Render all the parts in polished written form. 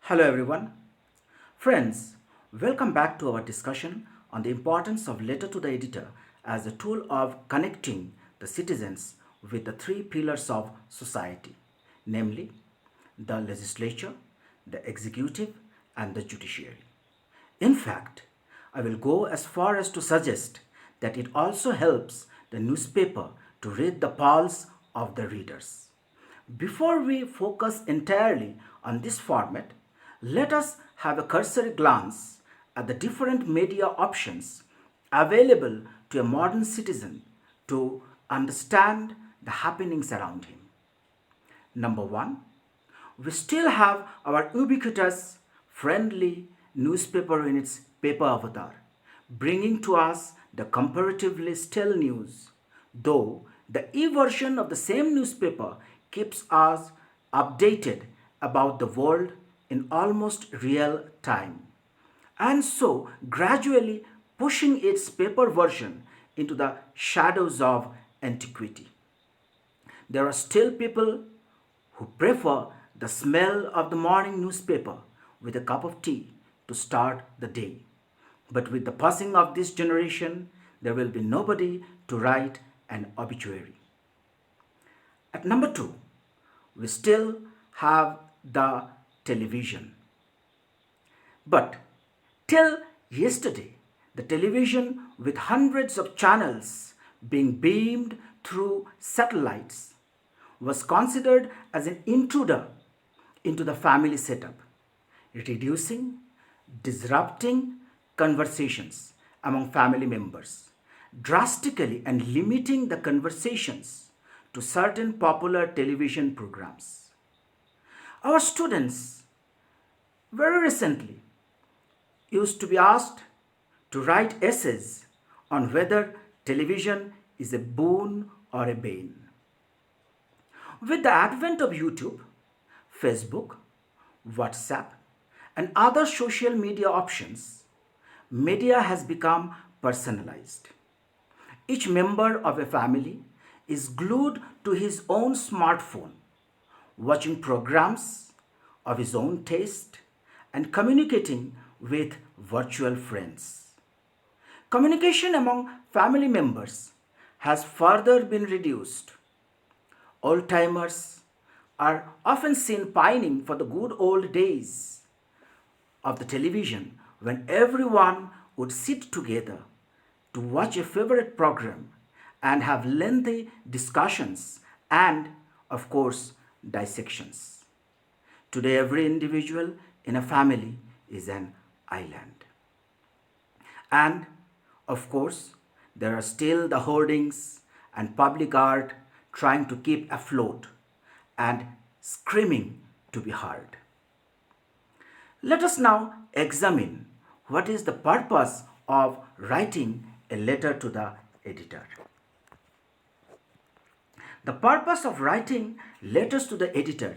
Hello, everyone. Friends, welcome back to our discussion on the importance of letter to the editor as a tool of connecting the citizens with the three pillars of society, namely the legislature, the executive, and the judiciary. In fact, I will go as far as to suggest that it also helps the newspaper to read the pulse of the readers. Before we focus entirely on this format, let us have a cursory glance at the different media options available to a modern citizen to understand the happenings around him. Number one, we still have our ubiquitous, friendly newspaper in its paper avatar, bringing to us the comparatively stale news, though the e version of the same newspaper keeps us updated about the world in almost real time, and so gradually pushing its paper version into the shadows of antiquity. There are still people who prefer the smell of the morning newspaper with a cup of tea to start the day. But with the passing of this generation, there will be nobody to write an obituary. At number two, we still have the television. But till yesterday, the television with hundreds of channels being beamed through satellites was considered as an intruder into the family setup, reducing, disrupting conversations among family members, drastically and limiting the conversations to certain popular television programs. Our students very recently used to be asked to write essays on whether television is a boon or a bane. With the advent of YouTube, Facebook, WhatsApp, and other social media options, media has become personalized. Each member of a family is glued to his own smartphone, watching programs of his own taste and communicating with virtual friends. Communication among family members has further been reduced. Old timers are often seen pining for the good old days of the television when everyone would sit together to watch a favorite program and have lengthy discussions and, of course, dissections. Today, every individual in a family is an island. And, of course, there are still the hoardings and public art trying to keep afloat and screaming to be heard. Let us now examine what is the purpose of writing a letter to the editor. The purpose of writing letters to the editor,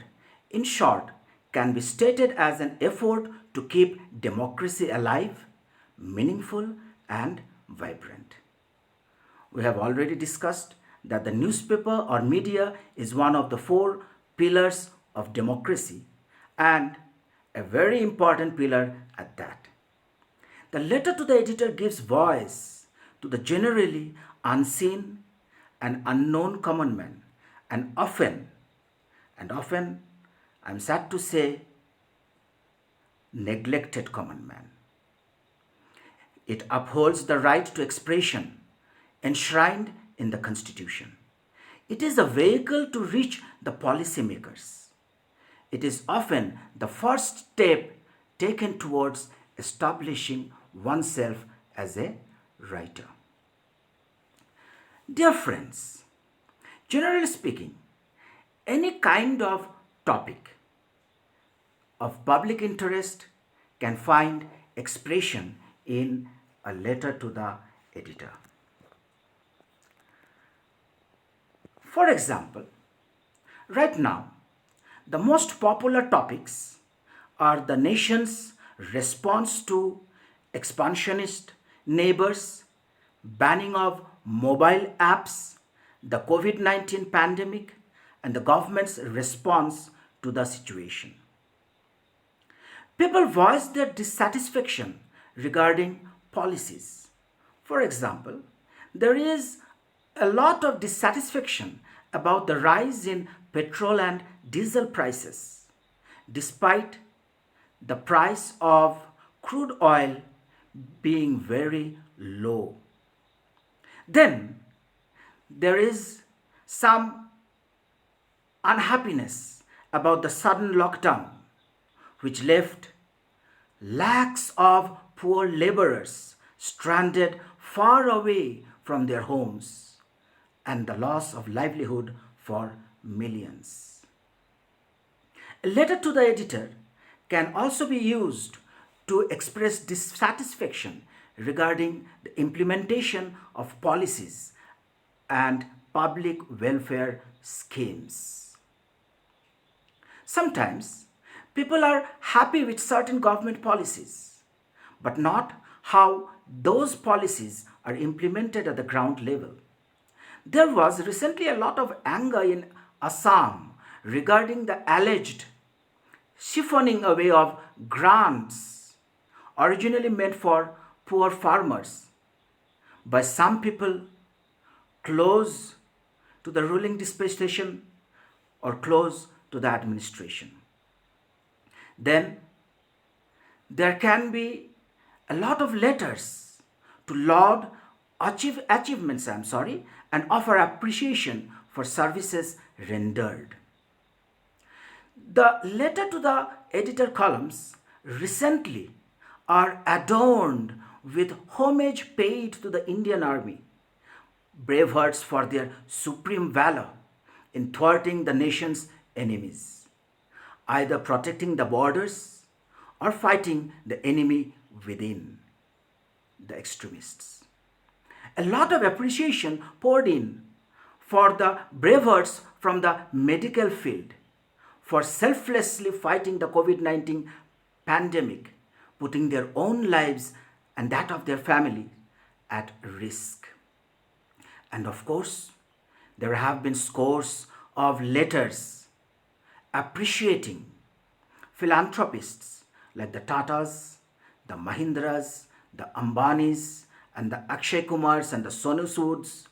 in short, can be stated as an effort to keep democracy alive, meaningful, and vibrant. We have already discussed that the newspaper or media is one of the four pillars of democracy and a very important pillar at that. The letter to the editor gives voice to the generally unseen and unknown common man, and often, I'm sad to say, neglected common man. It upholds the right to expression enshrined in the Constitution. It is a vehicle to reach the policymakers. It is often the first step taken towards establishing oneself as a writer. Dear friends, generally speaking, any kind of topic of public interest can find expression in a letter to the editor. For example, right now, the most popular topics are the nation's response to expansionist neighbors, banning of mobile apps, the COVID 19 pandemic, and the government's response to the situation. People voice their dissatisfaction regarding policies. For example, there is a lot of dissatisfaction about the rise in petrol and diesel prices, despite the price of crude oil being very low. Then there is some unhappiness about the sudden lockdown, which left lakhs of poor laborers stranded far away from their homes and the loss of livelihood for millions. A letter to the editor can also be used to express dissatisfaction regarding the implementation of policies and public welfare schemes. Sometimes people are happy with certain government policies, but not how those policies are implemented at the ground level. There was recently a lot of anger in Assam regarding the alleged siphoning away of grants originally meant for poor farmers by some people close to the ruling dispensation or close to the administration. Then there can be a lot of letters to laud achievements, and offer appreciation for services rendered. The letter to the editor columns recently are adorned with homage paid to the Indian Army, bravehearts for their supreme valor in thwarting the nation's enemies, either protecting the borders or fighting the enemy within, the extremists. A lot of appreciation poured in for the bravehearts from the medical field for selflessly fighting the COVID 19 pandemic, putting their own lives and that of their family at risk. And of course, there have been scores of letters appreciating philanthropists like the Tatas, the Mahindras, the Ambanis, and the Akshay Kumars and the Sonu Soods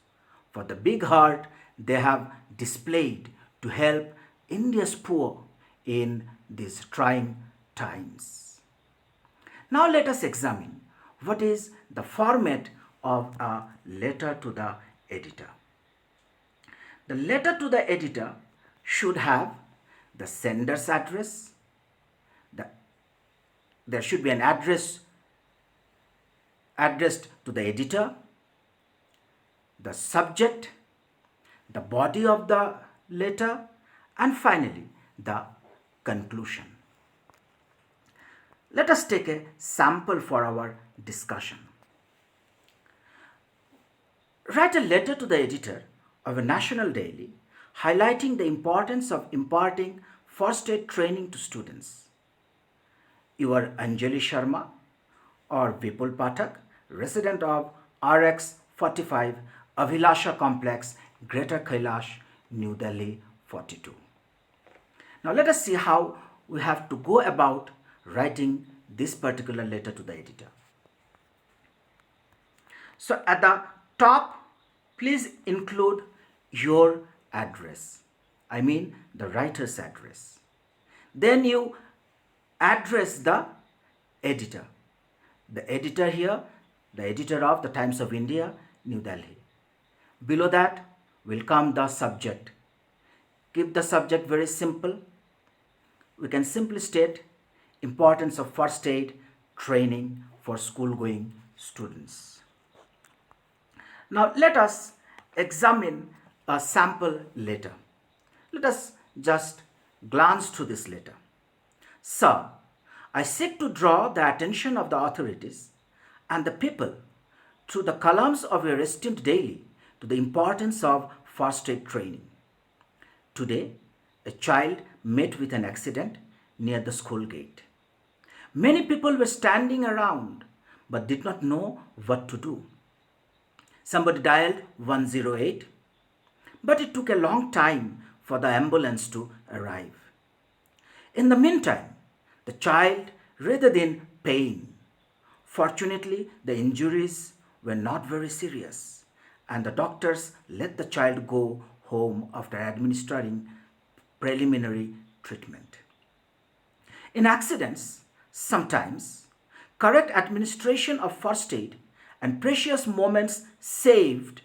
for the big heart they have displayed to help India's poor in these trying times. Now let us examine what is the format of a letter to the editor. The letter to the editor should have the sender's address. There should be an address addressed to the editor, the subject, the body of the letter, and finally the conclusion. Let us take a sample for our discussion. Write a letter to the editor of a national daily highlighting the importance of imparting first aid training to students. You are Anjali Sharma or Vipul Pathak, resident of RX 45 Abhilasha Complex, Greater Kailash, New Delhi 42. Now let us see how we have to go about writing this particular letter to the editor. So at the top, please include your address. I mean the writer's address. Then you address the editor. The editor here, the editor of the Times of India, New Delhi. Below that will come the subject. Keep the subject very simple. We can simply state importance of first aid training for school-going students. Now let us examine a sample letter. Let us just glance through this letter. Sir, I seek to draw the attention of the authorities and the people through the columns of your esteemed daily to the importance of first aid training. Today, a child met with an accident near the school gate. Many people were standing around but did not know what to do. Somebody dialed 108, but it took a long time for the ambulance to arrive. In the meantime, the child rather than pain. Fortunately, the injuries were not very serious, and the doctors let the child go home after administering preliminary treatment. In accidents, sometimes correct administration of first aid and precious moments saved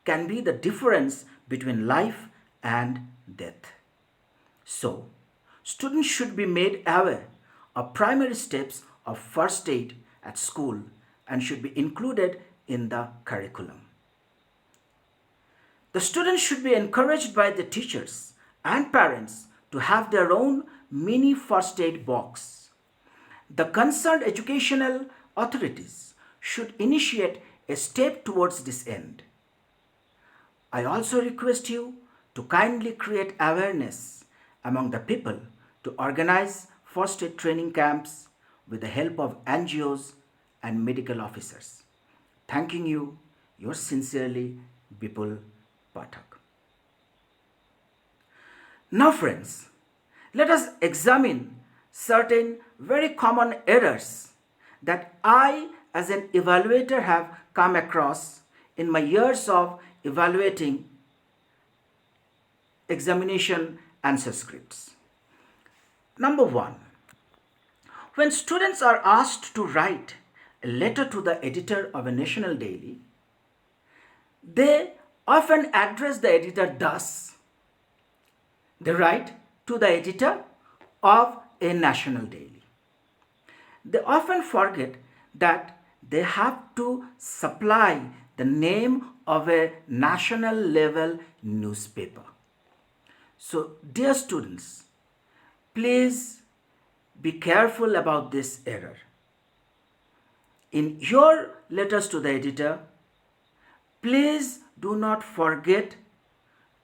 can be the difference between life and death. So, students should be made aware of primary steps of first aid at school and should be included in the curriculum. The students should be encouraged by the teachers and parents to have their own mini first aid box. The concerned educational authorities should initiate a step towards this end. I also request you to kindly create awareness among the people to organize first aid training camps with the help of NGOs and medical officers. Thanking you, yours sincerely, Bipul Pathak. Now, friends, let us examine certain very common errors that I, as an evaluator, have come across in my years of evaluating examination answer scripts. Number one, when students are asked to write a letter to the editor of a national daily, they often address the editor thus. They write to the editor of a national daily. They often forget that they have to supply the name of a national level newspaper. So, dear students, please be careful about this error. In your letters to the editor, please do not forget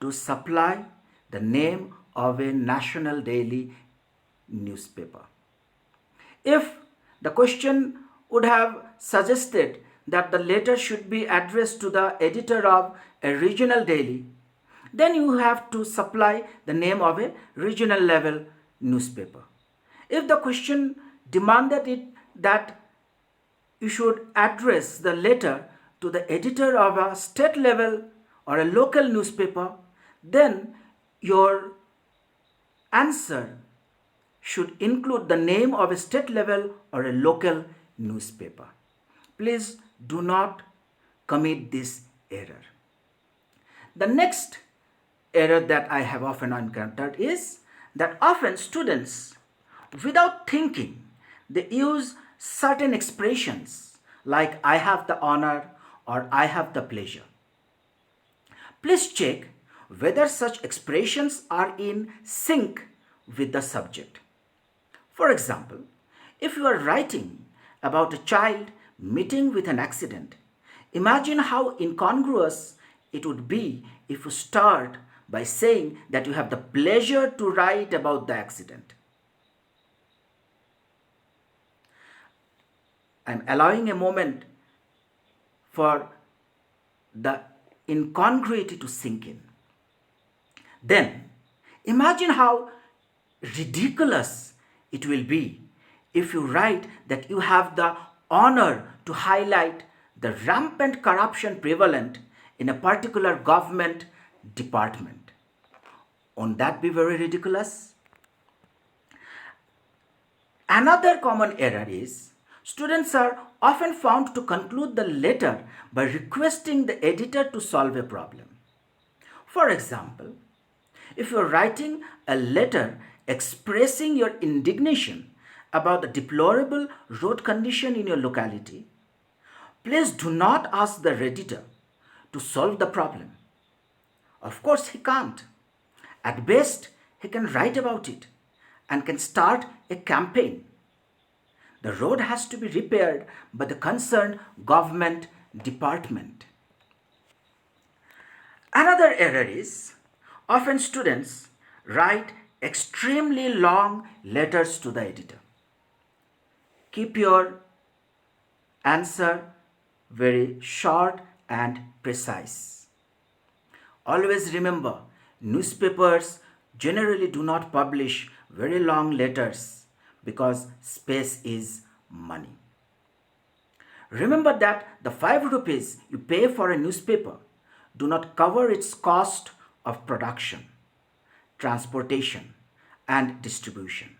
to supply the name of a national daily newspaper. If the question would have suggested that the letter should be addressed to the editor of a regional daily, then you have to supply the name of a regional level newspaper. If the question demanded it that you should address the letter to the editor of a state level or a local newspaper, then your answer should include the name of a state level or a local newspaper. Please do not commit this error. The next error that I have often encountered is that often students, without thinking, they use certain expressions like I have the honor or I have the pleasure. Please check whether such expressions are in sync with the subject. For example, if you are writing about a child meeting with an accident, imagine how incongruous it would be if you start by saying that you have the pleasure to write about the accident. I am allowing a moment for the incongruity to sink in. Then, imagine how ridiculous it will be if you write that you have the honor to highlight the rampant corruption prevalent in a particular government department. Won't that be very ridiculous? Another common error is students are often found to conclude the letter by requesting the editor to solve a problem. For example, if you are writing a letter expressing your indignation about the deplorable road condition in your locality, please do not ask the editor to solve the problem. Of course, he can't. At best, he can write about it and can start a campaign. The road has to be repaired by the concerned government department. Another error is often students write extremely long letters to the editor. Keep your answer very short and precise. Always remember, newspapers generally do not publish very long letters because space is money. Remember that the 5 rupees you pay for a newspaper do not cover its cost of production, transportation, and distribution.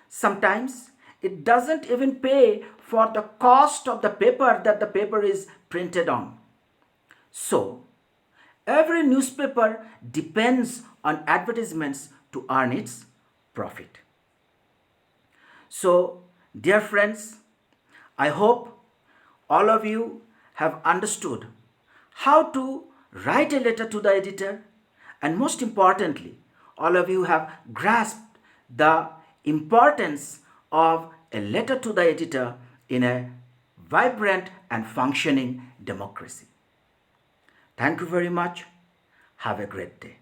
Sometimes it doesn't even pay for the cost of the paper that the paper is printed on. So, every newspaper depends on advertisements to earn its profit. So, dear friends, I hope all of you have understood how to write a letter to the editor, and most importantly, all of you have grasped the importance of a letter to the editor in a vibrant and functioning democracy. Thank you very much. Have a great day.